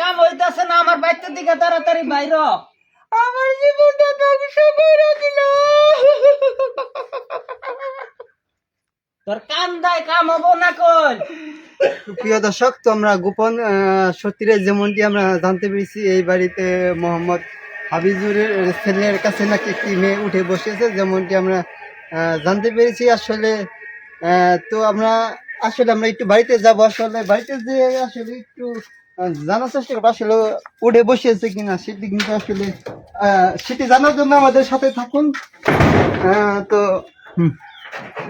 কাম হইতাছে না আমার বাইতের দিকে তাড়াতাড়ি বাইর হ। আমার জীবনটা ধ্বংস করে দিল। তোর কাম দায় কাম হবো না কই। প্রিয় দর্শক, তো আমরা গোপন সূত্রে যেমনটি আমরা জানতে পেরেছি, এই বাড়িতে মোহাম্মদ হাবিজুরের ছেলের কাছে নাকি একটি মেয়ে উঠে বসেছে, যেমনটি আমরা জানতে পেরেছি। আসলে তো আমরা একটু বাড়িতে যাব, আসলে বাড়িতে যে আসলে একটু জানার চেষ্টা করবো আসলে উঠে বসেছে কিনা সেটি, কিন্তু আসলে সেটি জানার জন্য আমাদের সাথে থাকুন। তো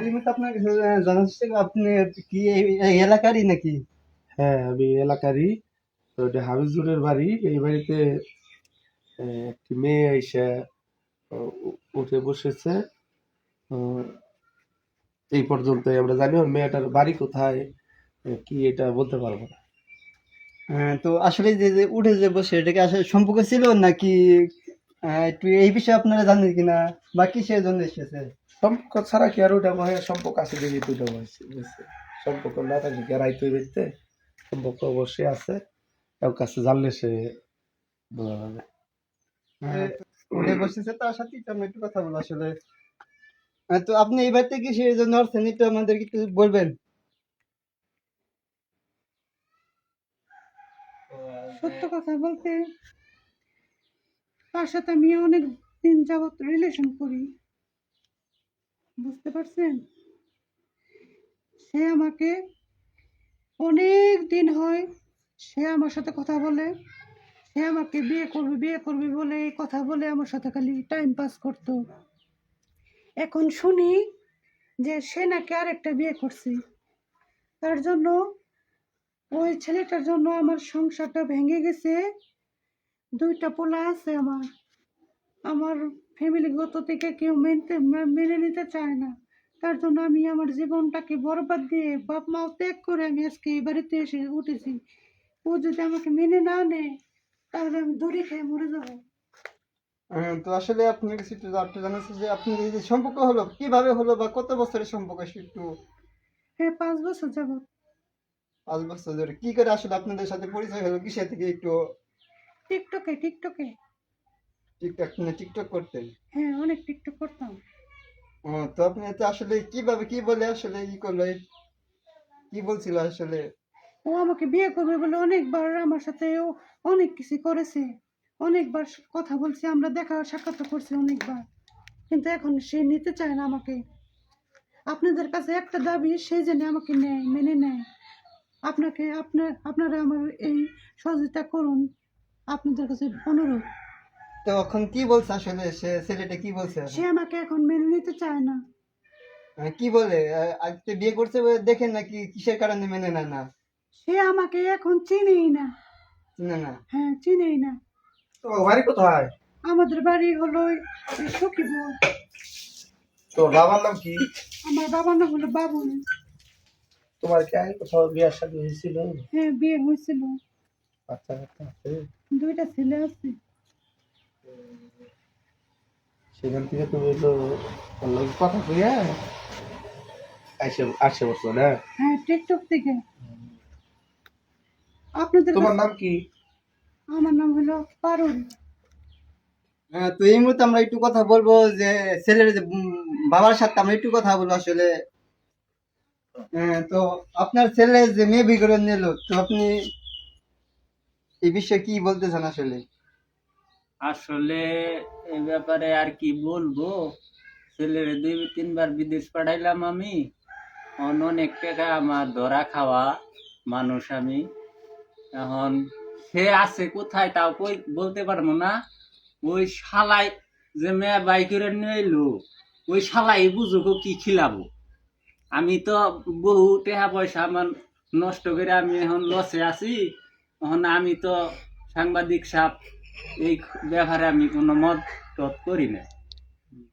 এই মুহূর্তে আপনার কাছে জানার চেষ্টা করবো, আপনি কি এই এলাকারই নাকি? হ্যাঁ, আমি এলাকারই। তো এটা হাবিজুরের বাড়ি। এই বাড়িতে একটি মেয়ে এসে উঠে বসেছে। আহ, এই পর্যন্তই আমরা জানি। ওর মেয়েটার বাড়ি কোথায় কি এটা বলতে পারবো না। তো আসলে যে যে উঠে যে বসে, এটাকে আসলে সম্পর্ক ছিল নাকি? একটু এই বিষয়ে আপনারা জানেন কিনা বা কিসের জন্য এসেছে? সম্পর্ক ছাড়া কি আর ওইটা মনে হয় সম্পর্ক আছে দেখি তো হয়েছে। সম্পর্ক না থাকলে কি আর আইতে বেরতে? সম্পর্ক অবশ্যই আছে। কারোর কাছে জানলে সে বোঝা যাবে। উঠে বসেছে, তার সাথে একটু আমরা একটু কথা বলবো আসলে। তো আপনি এই বাড়িতে কি সেই জন্য আসছেন, একটু আমাদেরকে একটু বলবেন? সত্য কথা বলতে, তার সাথে আমি অনেক দিন যাবত রিলেশন করি, বুঝতে পারছেন? সে আমাকে অনেক দিন হয়, সে আমার সাথে কথা বলে, সে আমাকে বিয়ে করবে বলে এই কথা বলে আমার সাথে খালি টাইম পাস করতো। এখন শুনি যে সে নাকি আরেকটা বিয়ে করছে। তার জন্য, ওই ছেলেটার জন্য আমার সংসারটা ভেঙে গেছে। দুইটা পোলা আছে আমার। আমার ফ্যামিলিগত থেকে কেউ মেনে নিতে চায় না। তার জন্য আমি আমার জীবনটাকে বরবাদ দিয়ে বাপ মাও ত্যাগ করে আমি আজকে এই বাড়িতে এসে উঠেছি। ও যদি আমাকে মেনে না নেয় তাহলে আমি দড়ি খেয়ে মরে যাবো। তো আসলে আপনার কাছে একটু জানাচ্ছি যে আপনি এই যে সম্পর্ক হলো, কিভাবে হলো বা কত বছরের সম্পর্ক একটু? হ্যাঁ, 5 বছর যাবত। 5 বছর ধরে কি করে আসলে আপনাদের সাথে পরিচয় হলো, কিসে থেকে একটু? টিকটকে। টিকটক করতেন? হ্যাঁ, অনেক টিকটক করতাম। তো আপনি এতে আসলে কিভাবে কি বলে আসলে ই করলো, কি বলছিল আসলে? ও আমাকে বিয়ে করবে বলে অনেকবার আমার সাথে ও অনেক কিছু করেছে। অনেকবার কথা বলছি, আমরা দেখা সাক্ষাৎ করছি অনেকবার, কিন্তু এখন সে নিতে চায় না আমাকে। আপনাদের কাছে একটা দাবি, সে যেন আমাকে নেয়, মেনে নেয়। আপনারা আমার এই সহযোগিতা করুন, আপনাদের কাছে অনুরোধ। তো এখন কি বলছে আসলে, সে ছেলেটা কি বলছে সে এখন? আমাকে এখন মেনে নিতে চায় না। কি বলে আজকে বিয়ে করছে বলে দেখেন নাকি কিসের কারণে মেনে নেয় না? সে আমাকে এখন চিনেই না। চিনে না? হ্যাঁ, চিনেই না। তোমার বাড়ি কোথায়? আমাদের বাড়ি হলো সখীপুর। তোর বাবার নাম কি? আমার বাবার নাম হলো বাবুল। তোমার কি আগে কোথাও বিয়ের শাদী হয়েছিল? হ্যাঁ, বিয়ে হয়েছিল। বাচ্চা কাচ্চা আছে? 2টা ছেলে আছে। সেখান থেকে তুমি তো ওর লগে কথা কইয়া আসে বছর না? হ্যাঁ, টিকটক থেকে। আপনাদের তোমার নাম কি? আমার নাম হলো পারুল। তো এই মুহূর্তে আমরা একটু কথা বলবো যে ছেলের যে বাবার সাথে আমরা একটু কথা বলবো আসলে। তো আপনার ছেলে যে মেয়ে বিয়ে করে নিল, তো আপনি এই বিষয়ে কি বলতে চান আসলে? আসলে এই ব্যাপারে আর কি বলবো, ছেলের 2-3 বার বিদেশ পাঠাইলাম আমি। অনেক টাকা আমার ধরা খাওয়া মানুষ আমি। এখন সে আছে কোথায় তাও কই বলতে পারবো না। ওই শালাই যে মেয়ে বাই করে নিয়ে এলো, ওই শালাই বুঝুক কি খিলাবো। আমি তো বহু টাকা পয়সা আমার নষ্ট করে আমি এখন লসে আছি। এখন আমি তো সাংবাদিক সাহেব, এই ব্যাপারে আমি কোনো মত টত করি না।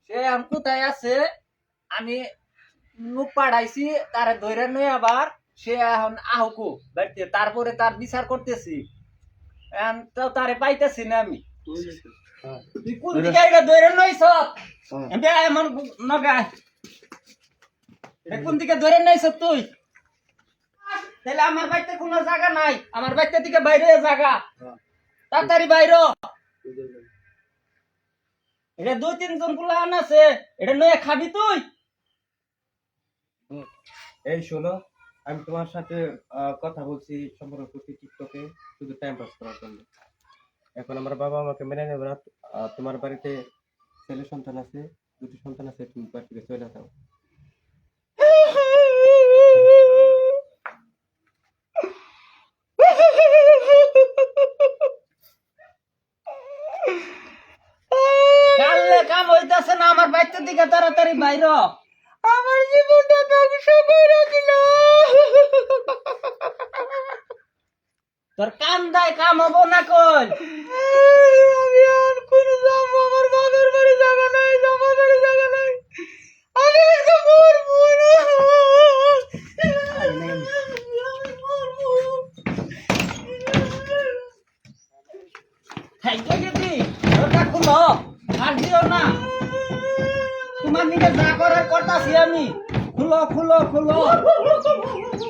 সে এখন কোথায় আছে, আমি লোক পাঠাইছি তারে ধরে নই, আবার সে এখন আহকু বাড়িতে, তারপরে তার বিচার করতেছি। এখন তো তারে পাইতেছি না আমি। তুই কোন দিকে এটা ধরে নইছ? এটা এমন নগা, এটা কোন দিকে ধরে নইছ তুই? তাহলে আমার বাড়িতে কোনো জায়গা নাই, আমার বাড়িতে দিকে বাইরে জায়গা, তাড়াতাড়ি বাইরে। এটা 2-3 জন গুলা আছে, এটা নয়া খাবি তুই? এই শোনো, আমি তোমার সাথে কথা বলছি সম্পর্ক করছি টিকটকে, শুধু টাইম পাস করার জন্য। এখন আমার বাবা আমাকে মেনে নেবে না। তোমার বাড়িতে ছেলে সন্তান আছে, 2টি সন্তান আছে, তুমি বাড়ি থেকে চলে যাও। কাললে কাম হইতাছে না, আমার বাড়িতে দিকে তাড়াতাড়ি বাইরে। আমার জীবনটা ধ্বংস করে দিল। তোর কাম দায় কাম হবো না কই? আমি আর কোন যাবো, আমার বাবার বাড়ি যাবো নাই, আমার বাড়ি যাবো নাই, আমি আজকে মরবো না। থাইকে গেছি, ওটা খুলো, আর দিও না। তোমার নিকে যা করার করতাছি আমি। খুলো খুলো খুলো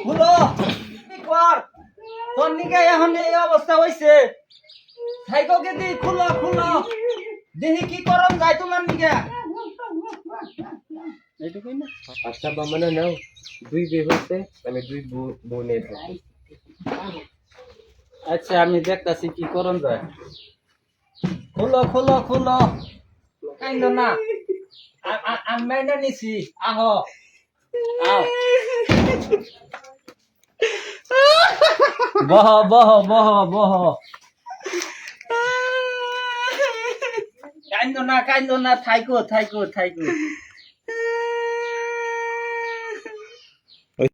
খুলো, কি কর? তোর নিকে এখন এই অবস্থা হইছে। থাইকে গেছি, খুলো খুলো, দেখি কি করম যায় তোমার নিকে। এইটুকুই না? আচ্ছা বা মানে নাও, 2 বিয়ে হয়েছে, আমি 2 বউ নিয়ে থাকি। আচ্ছা আমি দেখতাছি কি করন যায়। খুলো খুলো খুলো, কাইন্দ না, আমি মাইনা নিছি। আহো আও, বহ বহ বহ বহ। কাইন্দ না থাইকো থাইকো থাইকো।